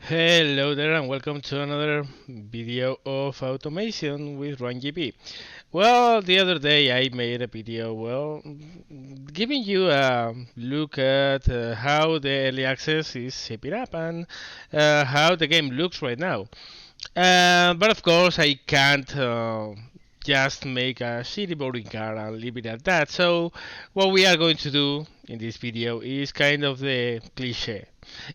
Hello there and welcome to another video of automation with RunGP. Well, the other day I made a video, giving you a look at how the early access is shaping up and how the game looks right now. But of course I can't just make a shitty boring car and leave it at that. So what we are going to do in this video is kind of the cliche.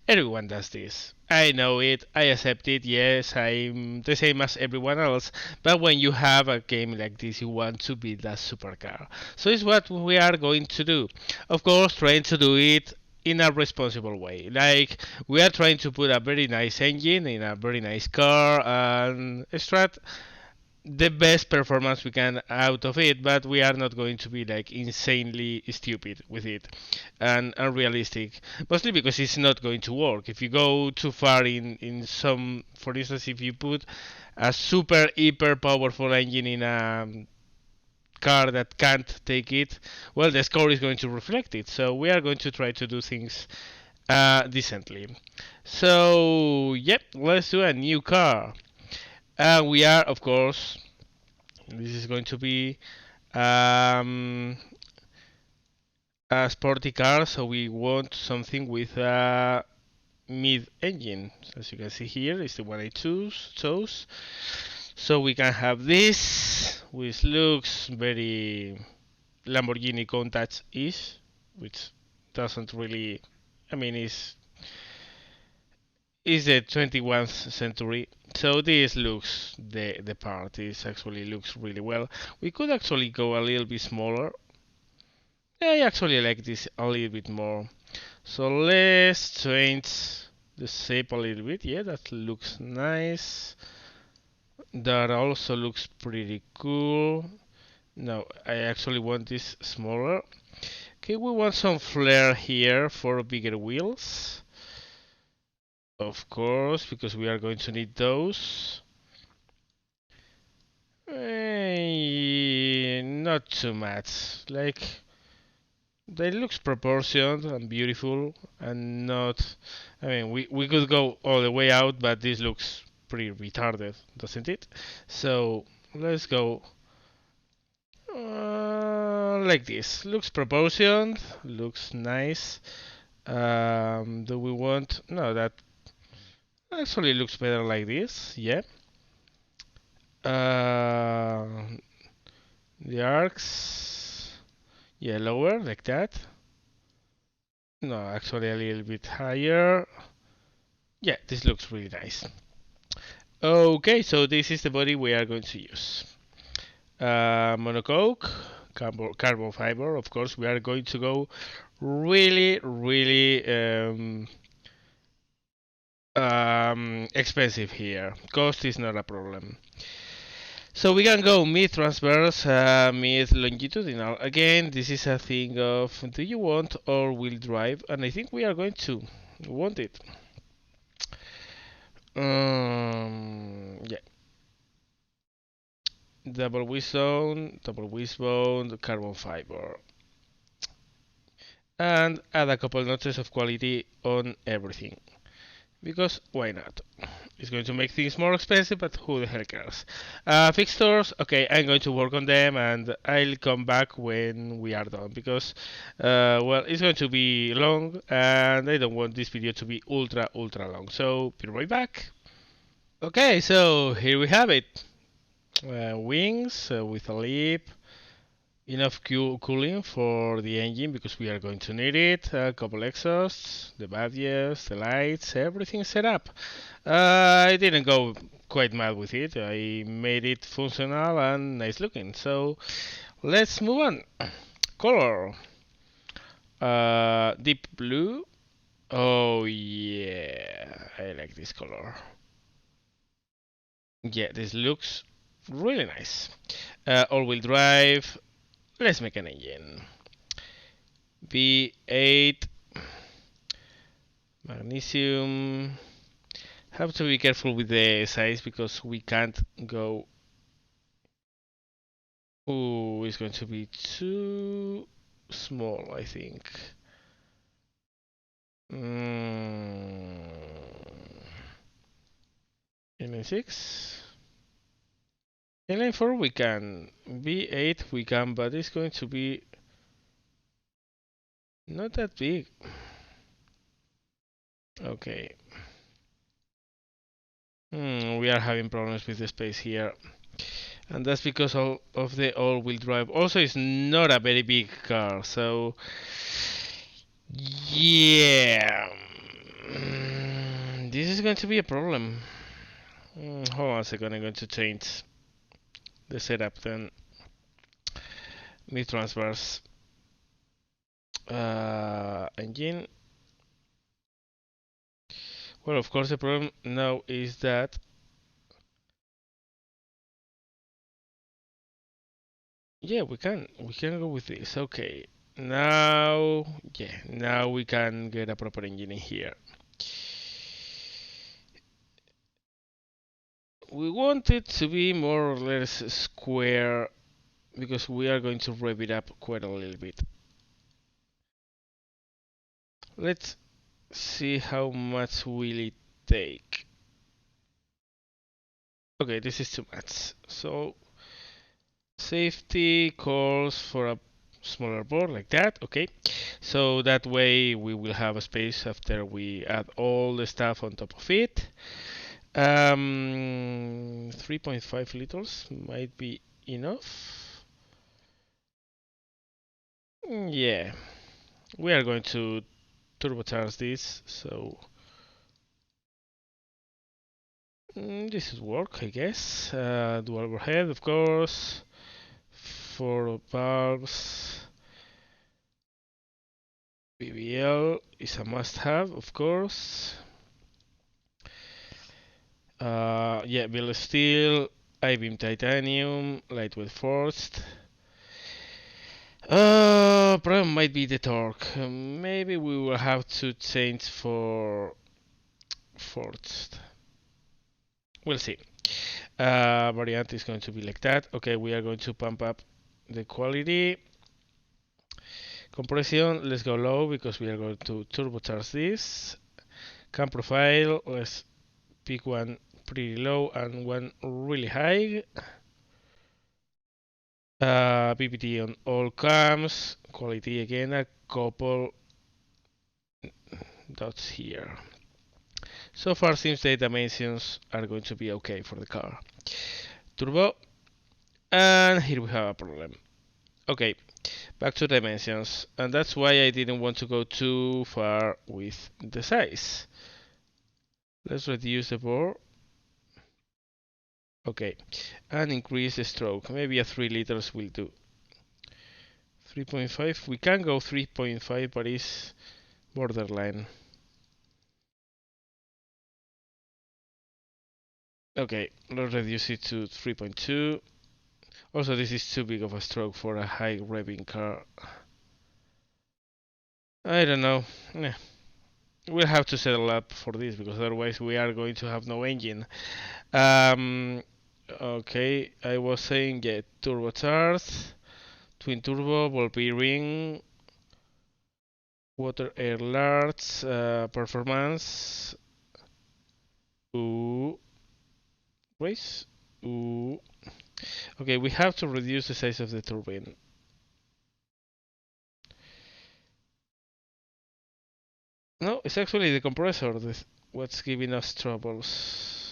Everyone does this. I know it, I accept it, yes, I'm the same as everyone else, but when you have a game like this, you want to build a supercar. So it's what we are going to do. Of course, trying to do it in a responsible way. Like, we are trying to put a very nice engine in a very nice car and extract the best performance we can out of it, but we are not going to be like insanely stupid with it and unrealistic. Mostly because it's not going to work. If you go too far in some, for instance, if you put a super hyper powerful engine in a car that can't take it, well, the score is going to reflect it. So we are going to try to do things decently. So, yep, let's do a new car. We are, of course, this is going to be um, a sporty car, so we want something with a mid engine. As you can see here, is the one I chose. So we can have this, which looks very Lamborghini Countach-ish, which doesn't really, I mean, is the 21st century. So this looks the part. This actually looks really well. We could actually go a little bit smaller. I actually like this a little bit more. So let's change the shape a little bit. Yeah, that looks nice. That also looks pretty cool. No, I actually want this smaller. Okay, we want some flare here for bigger wheels. Of course, because we are going to need those. Not too much. Like, they looks proportioned and beautiful and not. I mean, we could go all the way out, but this looks pretty retarded, doesn't it? So let's go like this. Looks proportioned, looks nice. Do we want? No, that actually looks better like this. Yeah. Uh, the arcs, yeah, lower like that. No, actually a little bit higher. Yeah, this looks really nice. Okay, so this is the body we are going to use. Monocoque, carbon fiber. Of course, we are going to go really, really expensive here. Cost is not a problem. So we can go mid transverse, mid longitudinal. Again, this is a thing of do you want or wheel drive? And I think we are going to want it. Yeah. Double wishbone, carbon fiber. And add a couple notches of quality on everything. Because why not? It's going to make things more expensive, but who the hell cares? Fixtures, okay, I'm going to work on them and I'll come back when we are done because, well, it's going to be long and I don't want this video to be ultra, ultra long. So, be right back. Okay, so here we have it. Wings with a lip, enough cooling for the engine because we are going to need it. A couple exhausts, the badges, the lights, everything set up. I didn't go quite mad with it. I made it functional and nice looking. So let's move on. Color. Deep blue. Oh yeah, I like this color. Yeah, this looks really nice. All-wheel drive. Let's make an engine. V8 magnesium. Have to be careful with the size because we can't go. Ooh, it's going to be too small, I think. Mm. Inline 6. Inline 4 we can. B8 we can, but it's going to be not that big. Okay. We are having problems with the space here. And that's because of the all-wheel drive. Also, it's not a very big car, so yeah, this is going to be a problem. Hold on a second, I'm going to change the setup then. Mid transverse engine. Well, of course, the problem now is that yeah, we can go with this. Okay, now yeah, now we can get a proper engine in here. We want it to be more or less square because we are going to rev it up quite a little bit. Let's see how much will it take. Okay, this is too much. So safety calls for a smaller board like that. Okay, so that way we will have a space after we add all the stuff on top of it. 3.5 liters might be enough. Yeah, we are going to turbocharge this, so this will work, I guess. Dual overhead, of course. 4 valves. BBL is a must-have, of course. Yeah, billet steel, I-beam titanium, lightweight forged. Problem might be the torque. Maybe we will have to change for forged. We'll see. Variant is going to be like that. Okay, we are going to pump up the quality. Compression, let's go low because we are going to turbocharge this. Cam profile, let's pick one pretty low and one really high. PPT on all cams. Quality again, a couple dots here. So far seems the dimensions are going to be okay for the car. Turbo. And here we have a problem. Okay, back to dimensions. And that's why I didn't want to go too far with the size. Let's reduce the bore. Okay, and increase the stroke. Maybe a 3 liters will do. 3.5. We can go 3.5, but it's borderline. Okay, let's reduce it to 3.2. Also, this is too big of a stroke for a high revving car. I don't know. We'll have to settle up for this because otherwise we are going to have no engine. Okay, I was saying yeah, turbocharged, twin turbo, ball bearing, water air large, performance. Ooh, race. Ooh. Okay, we have to reduce the size of the turbine. No, it's actually the compressor that's what's giving us troubles.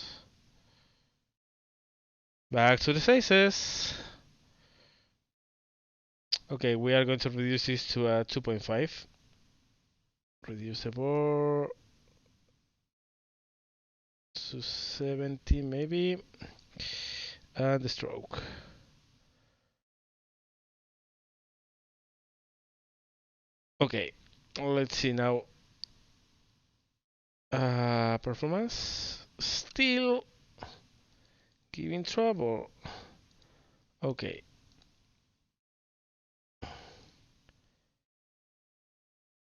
Back to the sizes. Okay, we are going to reduce this to a 2.5. Reduce the bore to 70 maybe. And the stroke. Okay, let's see now. Performance still giving trouble. Okay.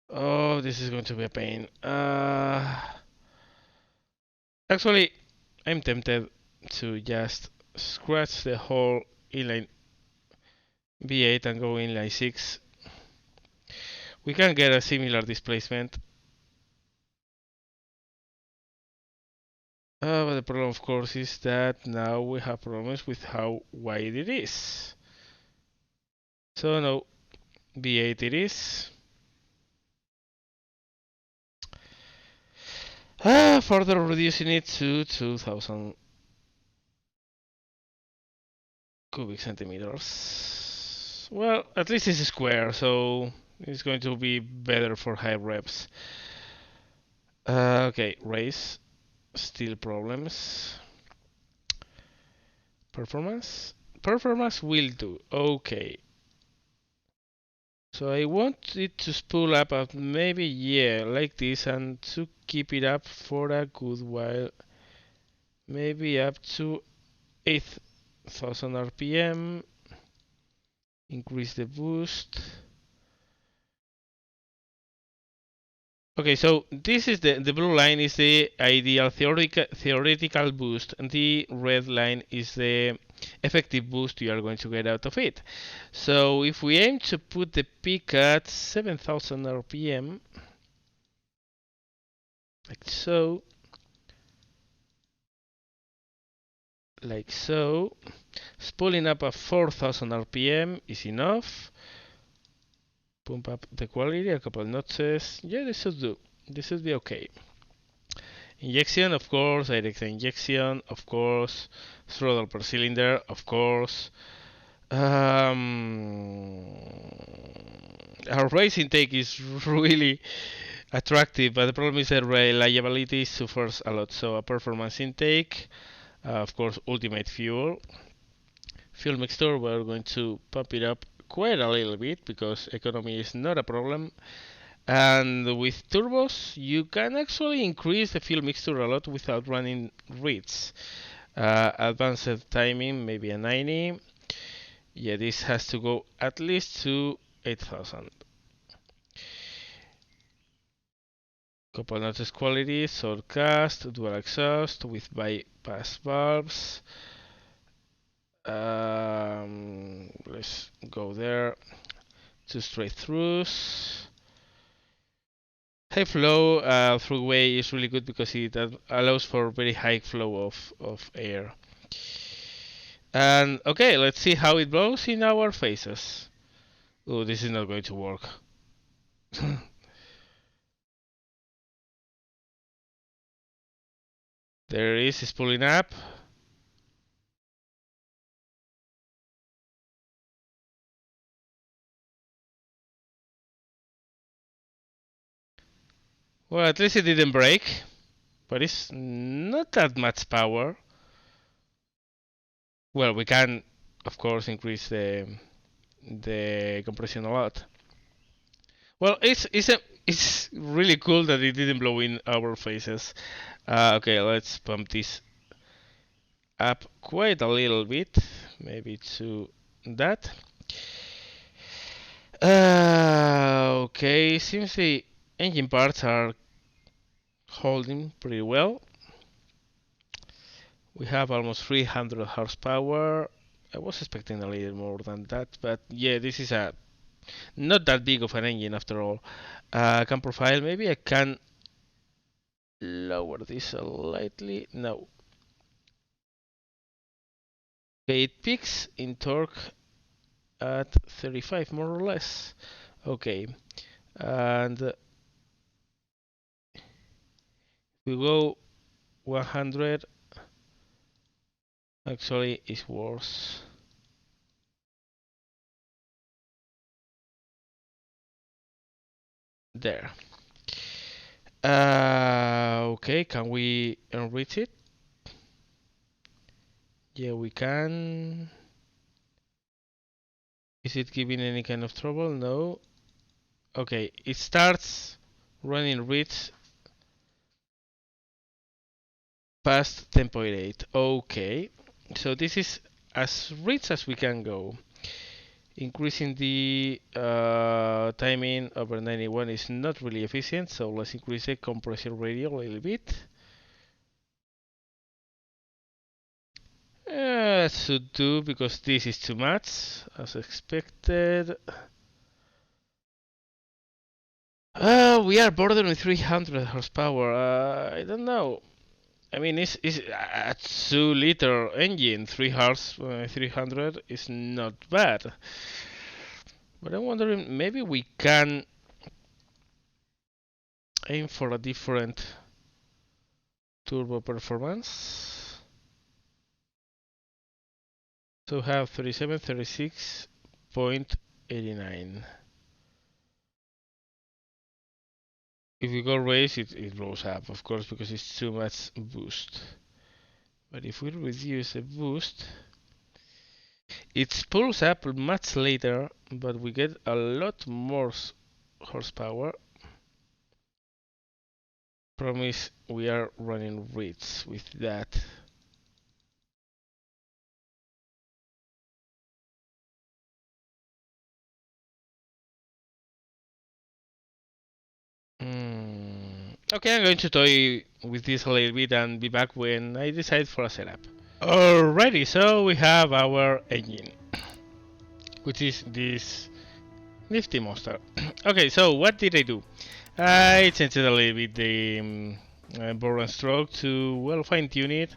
Oh, this is going to be a pain. Actually, I'm tempted to just scratch the whole inline V8 and go inline 6. We can get a similar displacement. But the problem, of course, is that now we have problems with how wide it is. So no, V8 it is. Further reducing it to 2000 cubic centimeters. Well, at least it's square, so it's going to be better for high reps. Okay, race, still problems. Performance? Performance will do. Okay. So I want it to spool up at maybe, yeah, like this, and to keep it up for a good while. Maybe up to 8000 RPM. Increase the boost. Okay, so this is the blue line is the ideal theoretical boost, and the red line is the effective boost you are going to get out of it. So if we aim to put the peak at 7000 RPM, like so, spooling up at 4000 RPM is enough. Pump up the quality a couple notches. Yeah, this should do. This should be okay. Injection, of course. Direct injection, of course. Throttle per cylinder, of course. Our race intake is really attractive, but the problem is that reliability suffers a lot. So a performance intake, of course, ultimate fuel. Fuel mixture, we're going to pump it up quite a little bit because economy is not a problem. And with turbos, you can actually increase the fuel mixture a lot without running reeds. Advanced timing, maybe a 90. Yeah, this has to go at least to 8000. Couple notice quality, sword cast, dual exhaust with bypass valves. Let's go there. Two straight throughs. High flow throughway is really good because it allows for very high flow of air. And okay, let's see how it blows in our faces. Oh, this is not going to work. There it is, it's pulling up. Well, at least it didn't break, but it's not that much power. Well, we can, of course, increase the compression a lot. Well, it's really cool that it didn't blow in our faces. Okay, let's pump this up quite a little bit, maybe to that. Okay, seems the engine parts are holding pretty well. We have almost 300 horsepower. I was expecting a little more than that, but yeah, this is a not that big of an engine after all. Cam profile, maybe I can lower this slightly. No. Okay, it peaks in torque at 35 more or less. Okay, and we go 100. Actually, it's worse. There. Okay, can we enrich it? Yeah, we can. Is it giving any kind of trouble? No. Okay, it starts running rich past 10.8. Okay, so this is as rich as we can go. Increasing the timing over 91 is not really efficient, so let's increase the compression radius a little bit. That should do because this is too much, as expected. We are bordering 300 horsepower. I don't know. I mean, it's a 2-liter engine, 300 is not bad. But I'm wondering, maybe we can aim for a different turbo performance. So have 37, 36.89. If we go race, it goes up, of course, because it's too much boost. But if we reduce the boost, it pulls up much later, but we get a lot more horsepower. Promise we are running rates with that. Okay, I'm going to toy with this a little bit and be back when I decide for a setup. Alrighty, so we have our engine, which is this nifty monster. Okay, so what did I do? I changed it a little bit the bore and stroke to, well, fine tune it.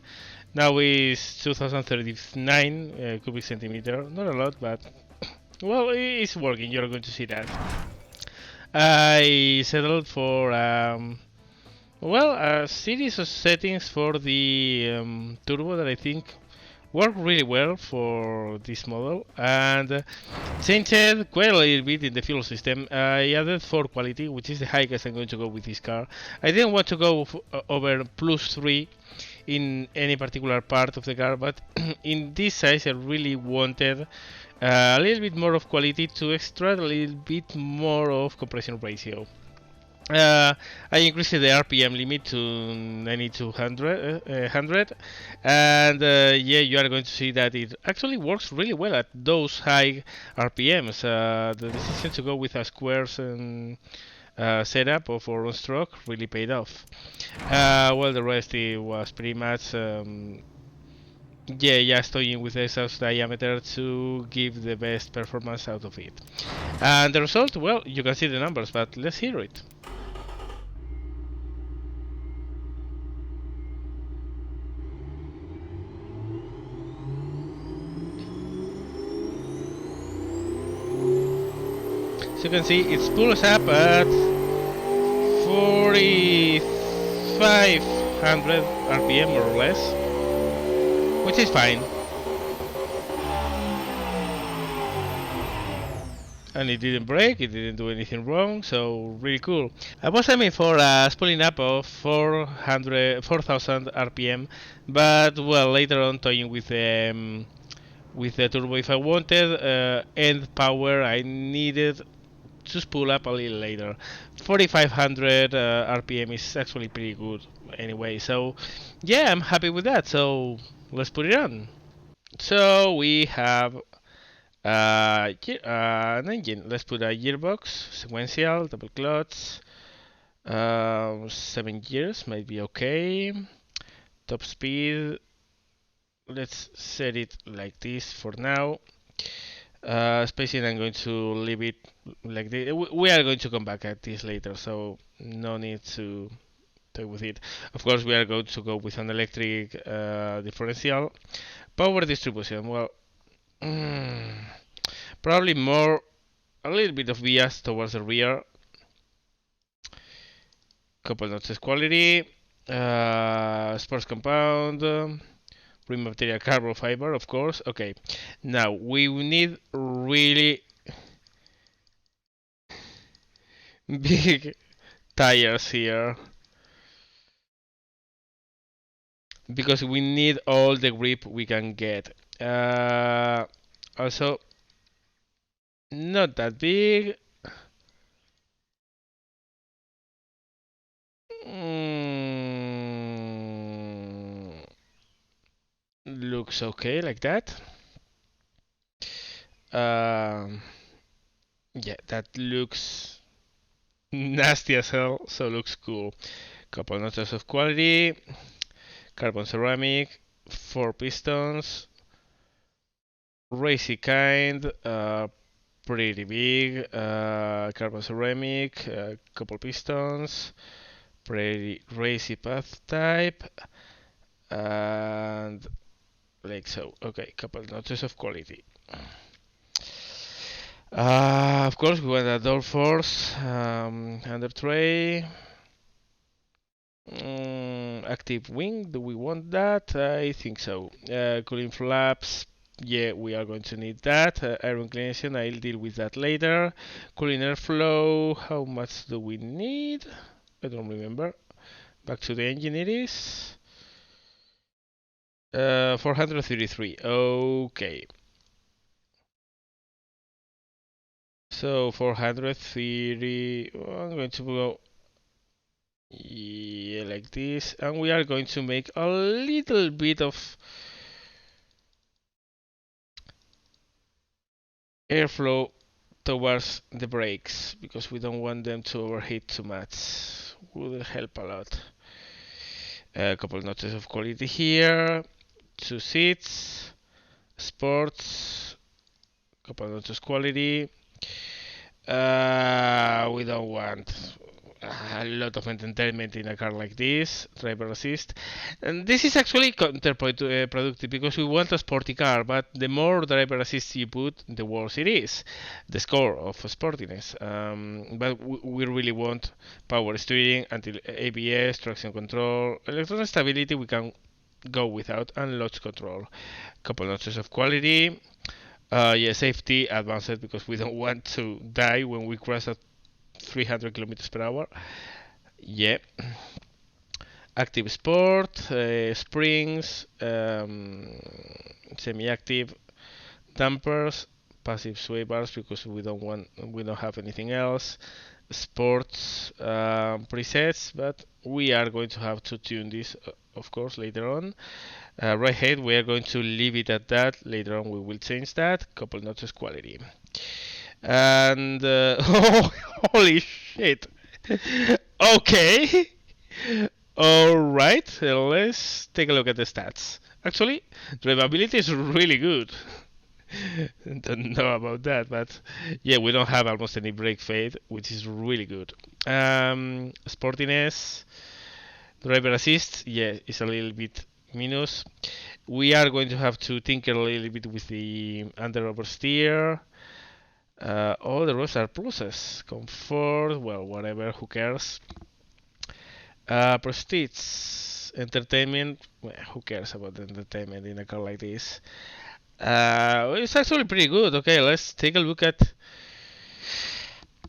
Now it's 2039 cubic centimeter. Not a lot, but well, it's working. You're going to see that. I settled for well, a series of settings for the turbo that I think work really well for this model, and changed quite a little bit in the fuel system. I added 4 quality, which is the highest I'm going to go with this car. I didn't want to go over +3 in any particular part of the car, but in this size I really wanted a little bit more of quality to extract a little bit more of compression ratio. I increased the RPM limit to 9200, and yeah, you are going to see that it actually works really well at those high RPMs. The decision to go with a squares and setup of our own stroke really paid off. Well, the rest it was pretty much yeah, just toying with the exhaust diameter to give the best performance out of it. And the result, well, you can see the numbers, but let's hear it. So you can see it pulls up at 4500 RPM more or less, which is fine. And it didn't break, it didn't do anything wrong, so really cool. I was aiming for a spooling up of 4000 RPM, but well, later on toying with the turbo if I wanted end power, I needed to spool up a little later. 4500 RPM is actually pretty good anyway, so yeah, I'm happy with that, so let's put it on. So we have an engine. Let's put a gearbox, sequential, double clutch, 7 gears might be okay. Top speed, let's set it like this for now. Spacing, I'm going to leave it like this. We are going to come back at this later, so no need to toy with it. Of course, we are going to go with an electric differential. Power distribution, well, probably more, a little bit of bias towards the rear. Couple notches quality, sports compound, rim material carbon fiber, of course. Okay, now we need really big tires here because we need all the grip we can get. Also, not that big. Looks okay like that. Yeah, that looks nasty as hell, so looks cool. Couple notches of quality, carbon ceramic, 4 pistons, racy kind, pretty big, carbon ceramic, couple pistons, pretty racy path type, and like so. Okay, couple notches of quality. Of course, we want a door force under tray. Active wing, do we want that? I think so. Cooling flaps, yeah, we are going to need that. Air inclination, I'll deal with that later. Cooling airflow, how much do we need? I don't remember. Back to the engine it is. 433, okay. So 430, I'm going to go yeah, like this, and we are going to make a little bit of airflow towards the brakes because we don't want them to overheat too much. Would help a lot. A couple notches of quality here. 2 seats. Sports. Couple notches quality. We don't want a lot of entertainment in a car like this, driver assist. And this is actually counterproductive because we want a sporty car, but the more driver assist you put, the worse it is, the score of sportiness. But we really want power steering until ABS, traction control, electronic stability we can go without, and launch control. Couple notches of quality. Yeah, safety advanced because we don't want to die when we cross at 300 kilometers per hour. Yeah. Active sport, springs, semi-active dampers, passive sway bars because we don't have anything else. Sports presets, but we are going to have to tune this, of course, later on. Right head, we are going to leave it at that. Later on, we will change that. Couple notches quality. And oh, holy shit. Okay. All right. Let's take a look at the stats. Actually, drivability is really good. Don't know about that, but yeah, we don't have almost any brake fade, which is really good. Sportiness, driver assist, yeah, is a little bit minus. We are going to have to tinker a little bit with the under oversteer. All the rest are pluses. Comfort, well, whatever, who cares? Prestige, entertainment, well, who cares about the entertainment in a car like this? It's actually pretty good. Okay, let's take a look at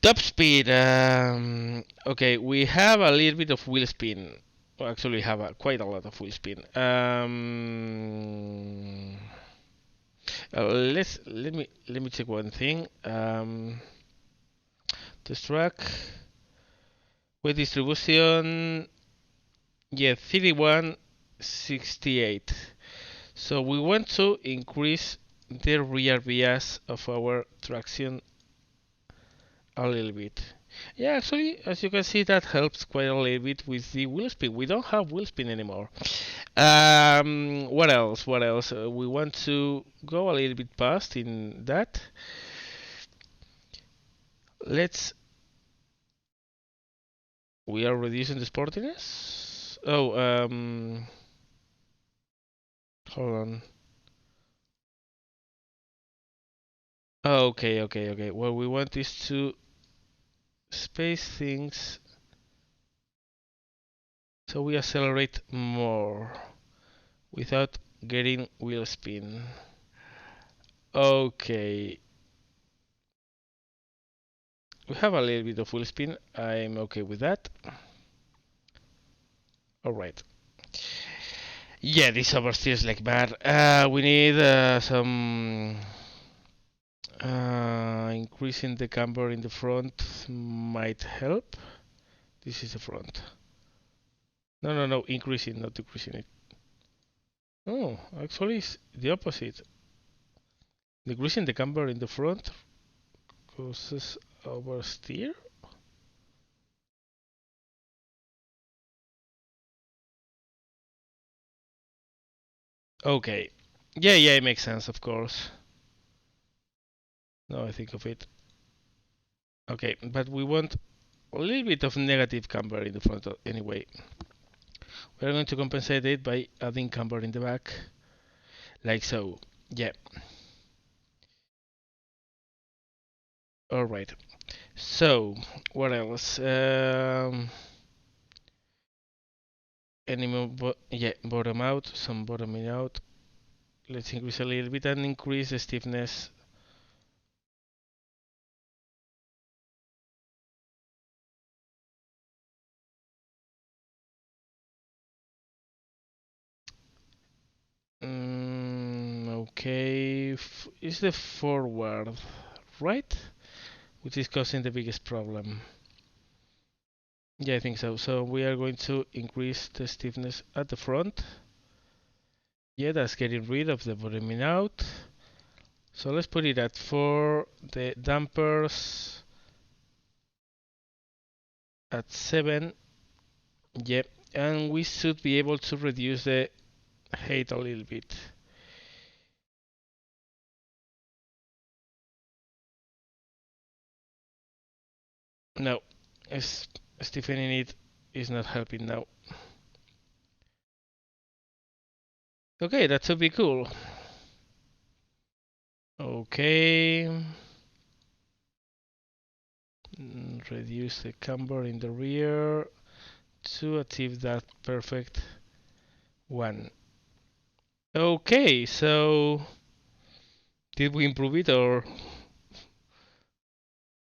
top speed. Okay, we have a little bit of wheel spin. Well, actually, we have quite a lot of wheel spin. Let me check one thing. Test track. Weight distribution, yeah, 3168. So we want to increase the rear bias of our traction a little bit. Yeah, actually, as you can see, that helps quite a little bit with the wheel spin. We don't have wheel spin anymore. What else? What else? We want to go a little bit past in that. Let's. We are reducing the sportiness. Oh, hold on. Oh, okay. What we want is to space things so we accelerate more without getting wheel spin. Okay. We have a little bit of wheel spin. I'm okay with that. Alright. Yeah, this oversteer is like bad. We need some increasing the camber in the front might help. This is the front. No, increasing, not decreasing it. Oh, actually, it's the opposite. Decreasing the camber in the front causes oversteer. Okay. Yeah, it makes sense, of course. Now I think of it. Okay, but we want a little bit of negative camber in the front anyway. We're going to compensate it by adding camber in the back, like so. Yeah. All right. So, what else? Any more? Yeah, bottom out. Some bottoming out. Let's increase a little bit and increase the stiffness. Okay, is the forward right? Which is causing the biggest problem. Yeah, I think so. So we are going to increase the stiffness at the front. Yeah, that's getting rid of the bottoming out. So let's put it at 4, the dampers at 7. Yep, and we should be able to reduce the height a little bit. No, stiffening it is not helping now. Okay, that should be cool. Okay. Reduce the camber in the rear to achieve that perfect one. Okay, so did we improve it or?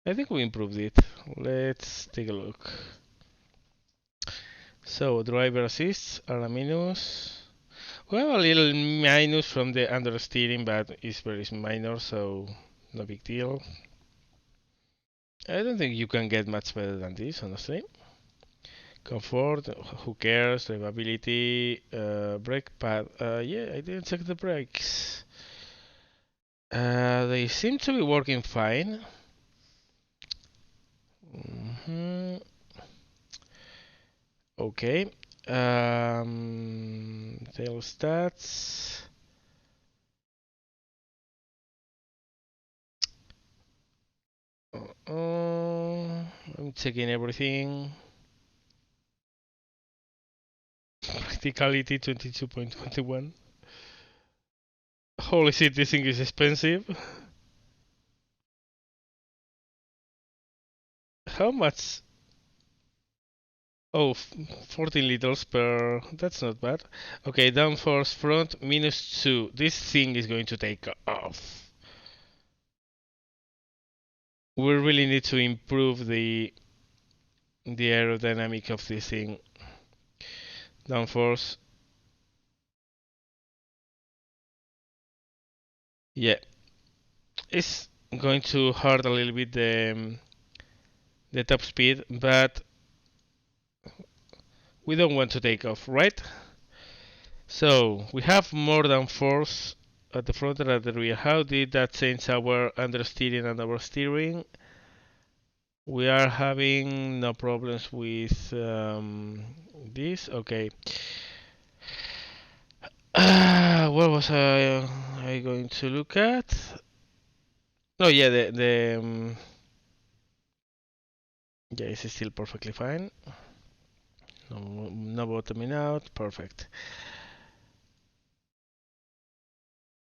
I think we improved it. Let's take a look. So driver assists are a minus. We have a little minus from the understeering, but it's very minor, so no big deal. I don't think you can get much better than this, honestly. Comfort, who cares? Drivability, brake pad. Yeah, I didn't check the brakes. They seem to be working fine. Okay. Tail stats. I'm checking everything. Practicality 22.21. Holy shit, this thing is expensive. How much? Oh, 14 liters per. That's not bad. Okay, downforce front -2. This thing is going to take off. We really need to improve the aerodynamic of this thing. Downforce. Yeah, it's going to hurt a little bit the top speed, but we don't want to take off, right? So we have more than force at the front and at the rear. How did that change our understeering and our steering? We are having no problems with this. Okay. What was I going to look at? Oh yeah, yeah, it's still perfectly fine. No bottoming out. Perfect.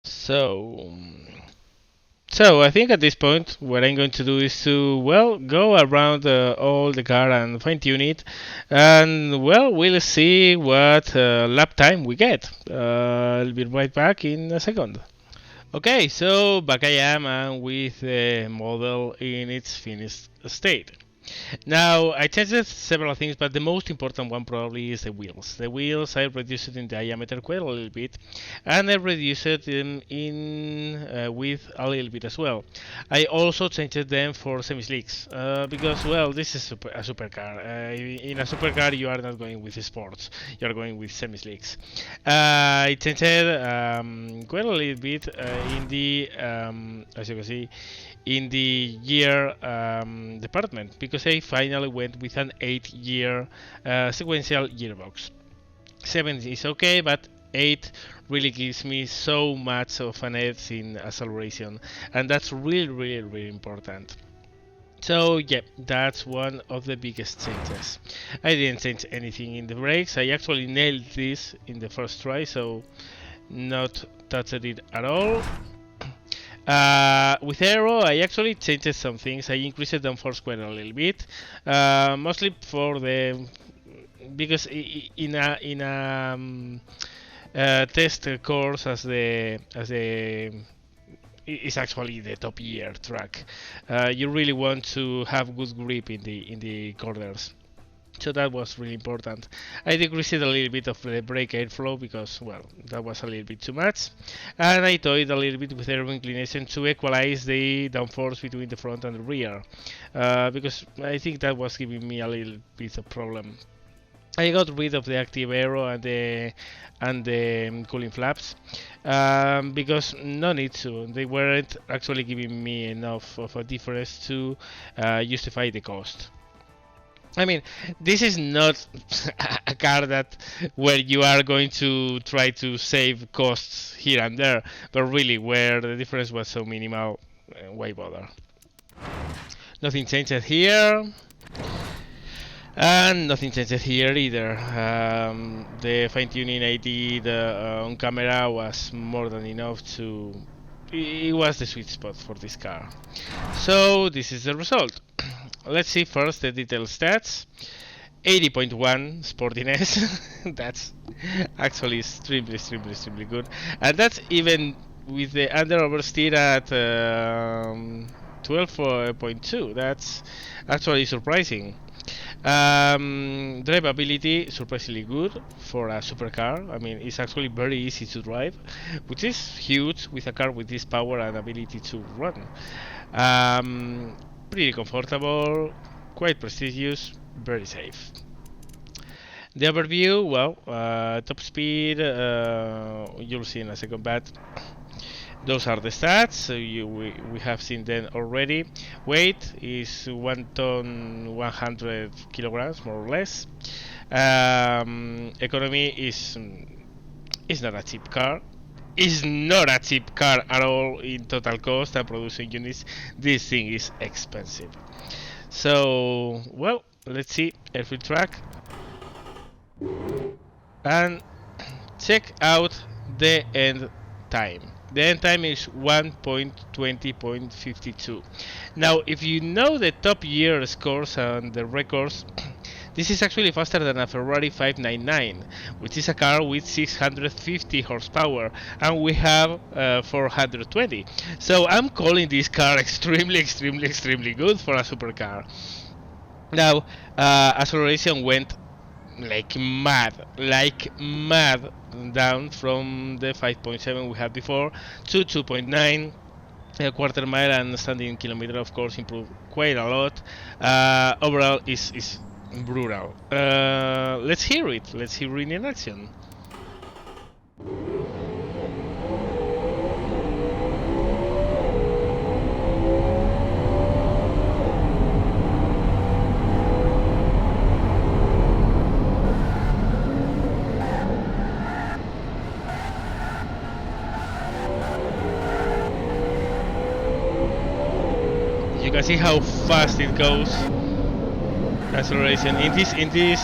So, so I think at this point, what I'm going to do is to, well, go around all the car and fine tune it, and well, we'll see what lap time we get. I'll be right back in a second. Okay, so back I am and with the model in its finished state. Now, I tested several things, but the most important one probably is the wheels. The wheels, I reduced it in diameter quite a little bit, and I reduced it in width a little bit as well. I also changed them for semi-slicks, because, well, this is a supercar. In a supercar, you are not going with sports, you are going with semi-slicks. I changed quite a little bit in the, as you can see, in the year department because I finally went with an 8-year sequential gearbox. 7 is okay, but 8 really gives me so much of an edge in acceleration, and that's really, really, really important. So yeah, that's one of the biggest changes. I didn't change anything in the brakes. I actually nailed this in the first try, so not touched it at all. With aero, I actually changed some things. I increased the downforce quite a little bit, mostly for the because in a test course as the is actually the top year track. You really want to have good grip in the corners. So that was really important. I decreased a little bit of the brake airflow because, well, that was a little bit too much. And I toyed a little bit with aero inclination to equalize the downforce between the front and the rear. Because I think that was giving me a little bit of problem. I got rid of the active aero and the cooling flaps because no need to. They weren't actually giving me enough of a difference to justify the cost. I mean, this is not a car that where you are going to try to save costs here and there, but really where the difference was so minimal, why bother? Nothing changed here. And nothing changed here either. The fine-tuning I did on camera was more than enough to... It was the sweet spot for this car. So this is the result. Let's see first the detailed stats. 80.1 sportiness. That's actually extremely good. And that's even with the under oversteer at 12.2. That's actually surprising. Drivability surprisingly good for a supercar. I mean, it's actually very easy to drive, which is huge with a car with this power and ability to run. Pretty comfortable, quite prestigious, very safe. The overview, well, top speed, you'll see in a second, but those are the stats. So we have seen them already. Weight is 1 ton 100 kilograms, more or less. Economy is not a cheap car. Is not a cheap car at all in total cost and producing units. This thing is expensive. So, well, let's see airfield track and check out the end time. The end time is 1.20.52. Now, if you know the top year scores and the records, this is actually faster than a Ferrari 599, which is a car with 650 horsepower, and we have 420. So I'm calling this car extremely good for a supercar. Now, acceleration went like mad down from the 5.7 we had before to 2.9. A quarter mile and standing kilometer, of course, improved quite a lot. Overall is brutal. Let's hear it in action. You can see how fast it goes. Acceleration in this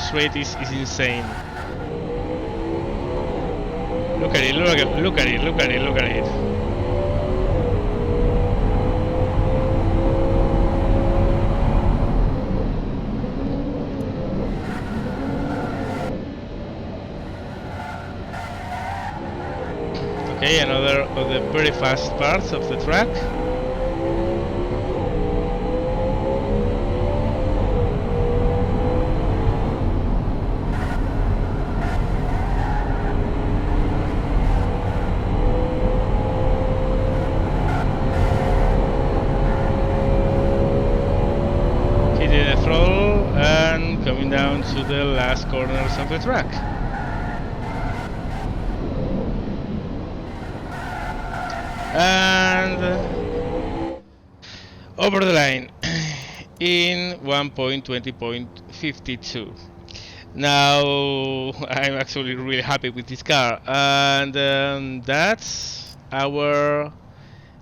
straight is insane. Look at it. Okay, another of the very fast parts of the track. Down to the last corners of the track. And over the line in 1.20.52. Now I'm actually really happy with this car, and that's our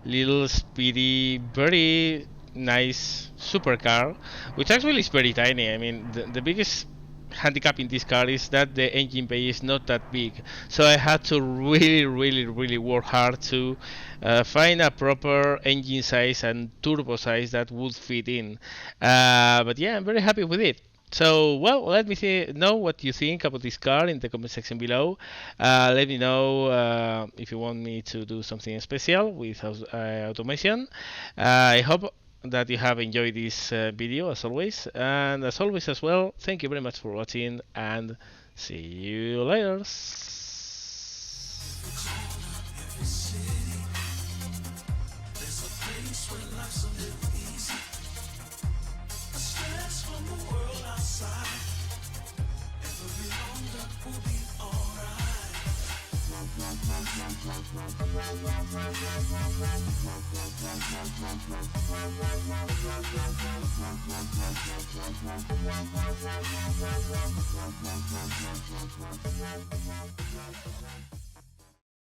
little speedy, very nice supercar, which actually is very tiny. I mean, the biggest handicap in this car is that the engine bay is not that big, so I had to really work hard to find a proper engine size and turbo size that would fit in. But yeah, I'm very happy with it. So, well, let me know what you think about this car in the comment section below. Let me know if you want me to do something special with automation. I hope that you have enjoyed this video as always, and as always as well, thank you very much for watching, and see you later.